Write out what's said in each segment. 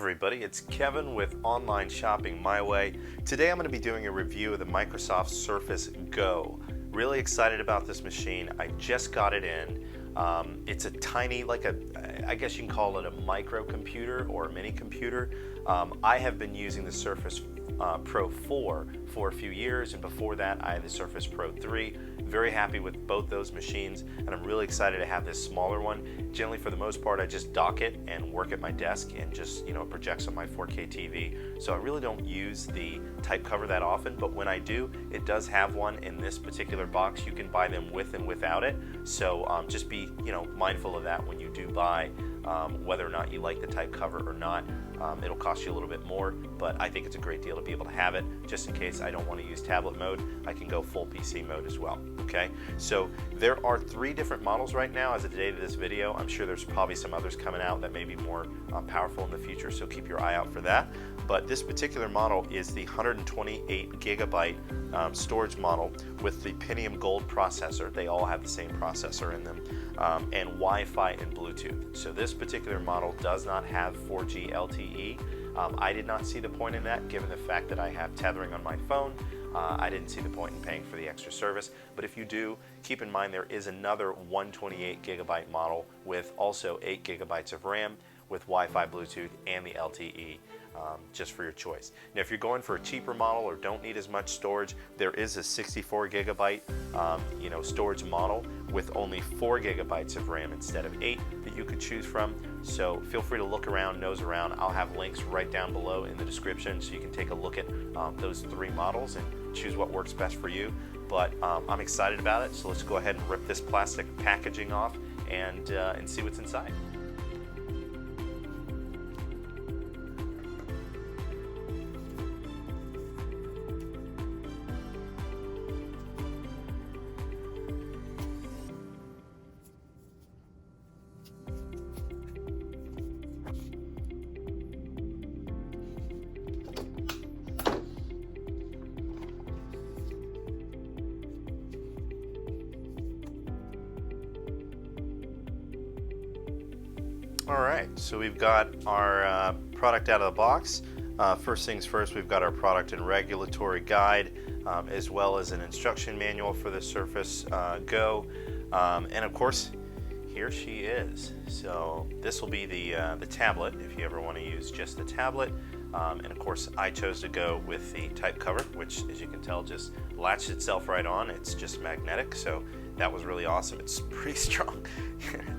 everybody, it's Kevin with Online Shopping My Way. Today I'm going to be doing a review of the Microsoft Surface Go. Really excited about this machine. I just got it in. It's a tiny, I guess you can call it a microcomputer or a mini computer. I have been using the Surface Pro 4 for a few years, and before that I had the Surface Pro 3. Very happy with both those machines, and I'm really excited to have this smaller one. Generally, for the most part, I just dock it and work at my desk and just, it projects on my 4K TV. So I really don't use the type cover that often, but when I do, it does have one in this particular box. You can buy them with and without it. So just be, mindful of that when you do buy, whether or not you like the type cover or not. It'll cost you a little bit more, but I think it's a great deal to be able to have it. Just in case I don't want to use tablet mode, I can go full PC mode as well. Okay, so there are 3 different models right now as of the date of this video. I'm sure there's probably some others coming out that may be more powerful in the future, so keep your eye out for that. But this particular model is the 128 gigabyte storage model with the Pentium Gold processor. They all have the same processor in them, and Wi-Fi and Bluetooth. So this particular model does not have 4G LTE. I did not see the point in that, given the fact that I have tethering on my phone. I didn't see the point in paying for the extra service, but if you do, keep in mind there is another 128 gigabyte model with also 8 gigabytes of RAM with Wi-Fi, Bluetooth, and the LTE, just for your choice. Now, if you're going for a cheaper model or don't need as much storage, there is a 64 gigabyte storage model with only 4 gigabytes of RAM instead of 8 that you could choose from. So feel free to look around, nose around. I'll have links right down below in the description so you can take a look at those 3 models and choose what works best for you. But I'm excited about it, so let's go ahead and rip this plastic packaging off and see what's inside. Alright, so we've got our product out of the box. First things first, we've got our product and regulatory guide, as well as an instruction manual for the Surface Go. And of course, here she is. So this will be the tablet, if you ever want to use just the tablet. And of course, I chose to go with the type cover, which, as you can tell, just latched itself right on. It's just magnetic, so that was really awesome. It's pretty strong.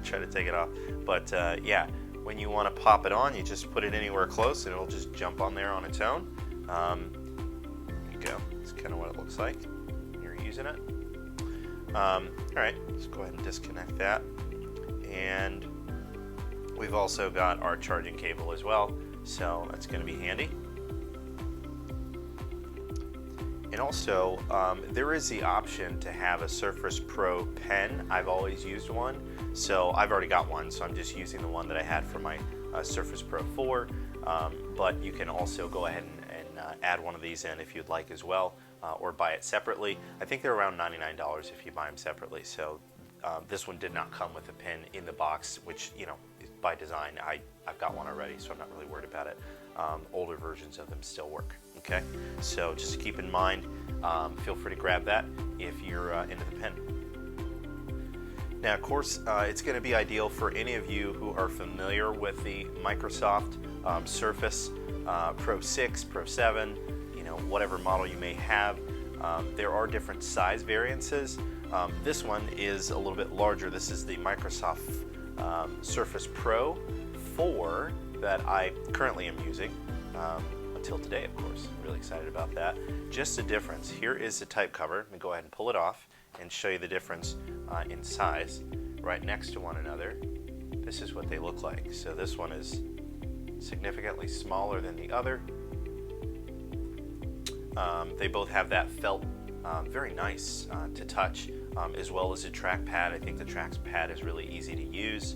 Try to take it off. But yeah, when you want to pop it on, you just put it anywhere close and it'll just jump on there on its own. There you go. That's kind of what it looks like when you're using it. Alright, let's go ahead and disconnect that. And we've also got our charging cable as well, so that's going to be handy. And also, there is the option to have a Surface Pro pen. I've always used one, so I've already got one, so I'm just using the one that I had for my Surface Pro 4. But you can also go ahead and add one of these in if you'd like as well, or buy it separately. I think they're around $99 if you buy them separately. So this one did not come with a pen in the box, which, by design, I've got one already, so I'm not really worried about it. Older versions of them still work. Okay, so just keep in mind, feel free to grab that if you're into the pen. Now, of course, it's going to be ideal for any of you who are familiar with the Microsoft Surface Pro 6, Pro 7, whatever model you may have. There are different size variances. This one is a little bit larger. This is the Microsoft Surface Pro 4 that I currently am using. Until today, of course. Really excited about that. Just the difference. Here is the type cover. Let me go ahead and pull it off and show you the difference in size right next to one another. This is what they look like. So this one is significantly smaller than the other. They both have that felt, very nice to touch, as well as a trackpad. I think the trackpad is really easy to use.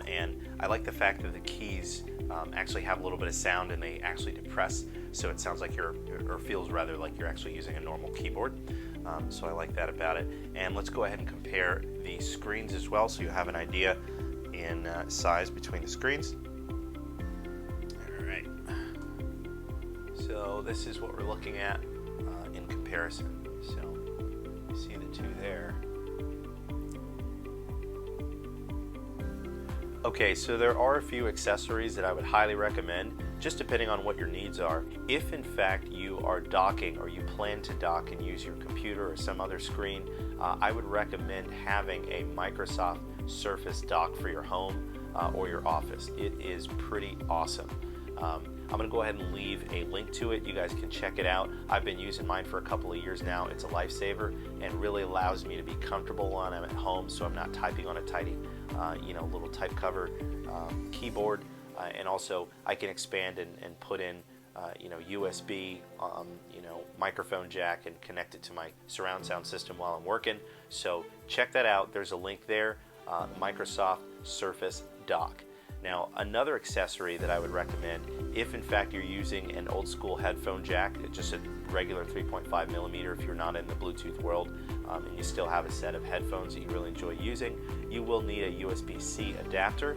And I like the fact that the keys actually have a little bit of sound and they actually depress, so it sounds like or feels rather like you're actually using a normal keyboard. So I like that about it. And let's go ahead and compare the screens as well so you have an idea in size between the screens. All right, So this is what we're looking at in comparison. So you see the two there. Okay, so there are a few accessories that I would highly recommend, just depending on what your needs are. If in fact you are docking or you plan to dock and use your computer or some other screen, I would recommend having a Microsoft Surface dock for your home or your office. It is pretty awesome. I'm going to go ahead and leave a link to it. You guys can check it out. I've been using mine for a couple of years now. It's a lifesaver and really allows me to be comfortable when I'm at home, so I'm not typing on a tiny, little type cover keyboard. And also I can expand and put in, USB, microphone jack and connect it to my surround sound system while I'm working. So check that out. There's a link there, Microsoft Surface Dock. Now, another accessory that I would recommend, if in fact you're using an old school headphone jack, just a regular 3.5 millimeter, if you're not in the Bluetooth world, and you still have a set of headphones that you really enjoy using, you will need a USB-C adapter.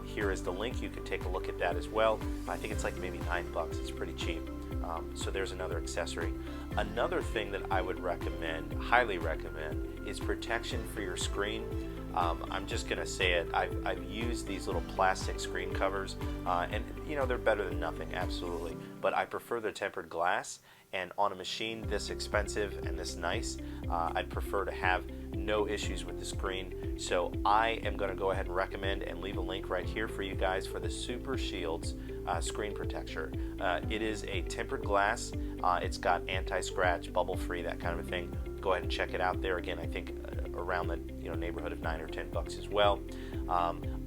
Here is the link. You can take a look at that as well. I think it's like maybe $9. It's pretty cheap. So there's another accessory. Another thing that I would recommend, highly recommend, is protection for your screen. I'm just going to say it, I've used these little plastic screen covers, and they're better than nothing, absolutely, but I prefer the tempered glass, and on a machine this expensive and this nice, I'd prefer to have no issues with the screen. So I am going to go ahead and recommend and leave a link right here for you guys for the Super Shields screen protector. It is a tempered glass, it's got anti-scratch, bubble-free, that kind of a thing. Go ahead and check it out there. Again, I think around the neighborhood of $9 or $10 as well.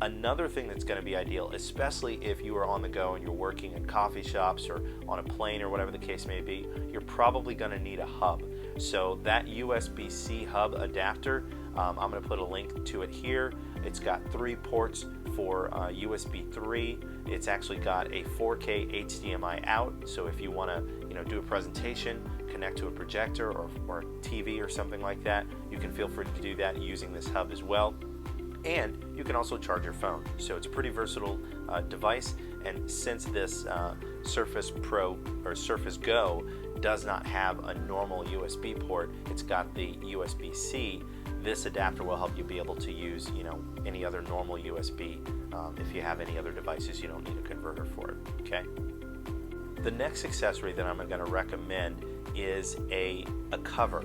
Another thing that's going to be ideal, especially if you are on the go and you're working in coffee shops or on a plane or whatever the case may be, you're probably going to need a hub. So that USB-C hub adapter, I'm going to put a link to it here. It's got 3 ports for USB 3. It's actually got a 4K HDMI out, so if you want to do a presentation, connect to a projector or a TV or something like that, you can feel free to do that using this hub as well. And you can also charge your phone. So it's a pretty versatile device, and since this Surface Pro or Surface Go does not have a normal USB port, it's got the USB-C, this adapter will help you be able to use any other normal USB. If you have any other devices, you don't need a converter for it, okay? The next accessory that I'm going to recommend is a cover.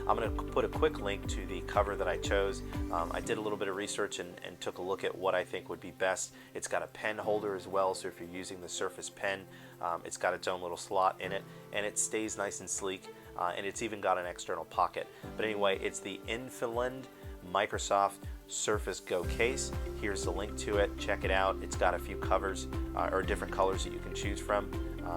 I'm going to put a quick link to the cover that I chose. I did a little bit of research and took a look at what I think would be best. It's got a pen holder as well, so if you're using the Surface Pen, it's got its own little slot in it, and it stays nice and sleek, and it's even got an external pocket. But anyway, it's the Infinland Microsoft Surface Go case. Here's the link to it. Check it out. It's got a few covers or different colors that you can choose from.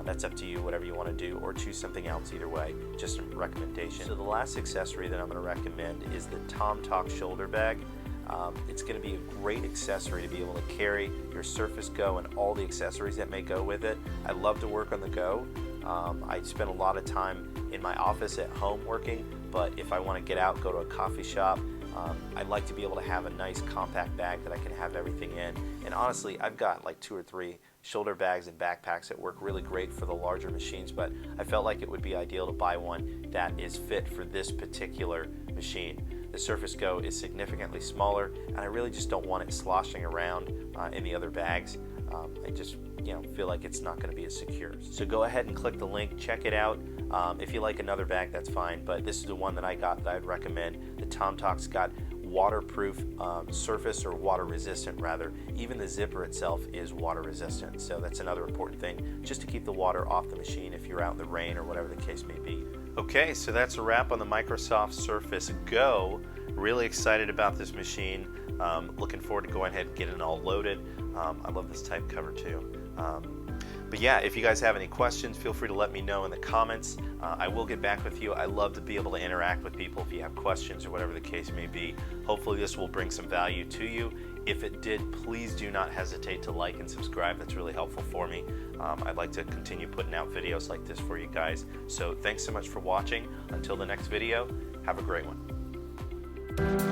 That's up to you, whatever you want to do, or choose something else. Either way, just a recommendation. So the last accessory that I'm going to recommend is the TomTalk shoulder bag. It's going to be a great accessory to be able to carry your Surface Go and all the accessories that may go with it. I love to work on the go. I spend a lot of time in my office at home working, but if I want to get out, go to a coffee shop, I'd like to be able to have a nice compact bag that I can have everything in. And honestly, I've got like 2 or 3 shoulder bags and backpacks that work really great for the larger machines, but I felt like it would be ideal to buy one that is fit for this particular machine. The Surface Go is significantly smaller, and I really just don't want it sloshing around in the other bags. I just feel like it's not going to be as secure. So go ahead and click the link, check it out. If you like another bag, that's fine, but this is the one that I got that I'd recommend. The TomTalk's got waterproof surface, or water resistant rather. Even the zipper itself is water resistant, so that's another important thing, just to keep the water off the machine if you're out in the rain or whatever the case may be. Okay, so that's a wrap on the Microsoft Surface Go. Really excited about this machine. Looking forward to going ahead and getting it all loaded. I love this type cover too. But yeah, if you guys have any questions, feel free to let me know in the comments. I will get back with you. I love to be able to interact with people if you have questions or whatever the case may be. Hopefully this will bring some value to you. If it did, please do not hesitate to like and subscribe. That's really helpful for me. I'd like to continue putting out videos like this for you guys. So thanks so much for watching. Until the next video, have a great one.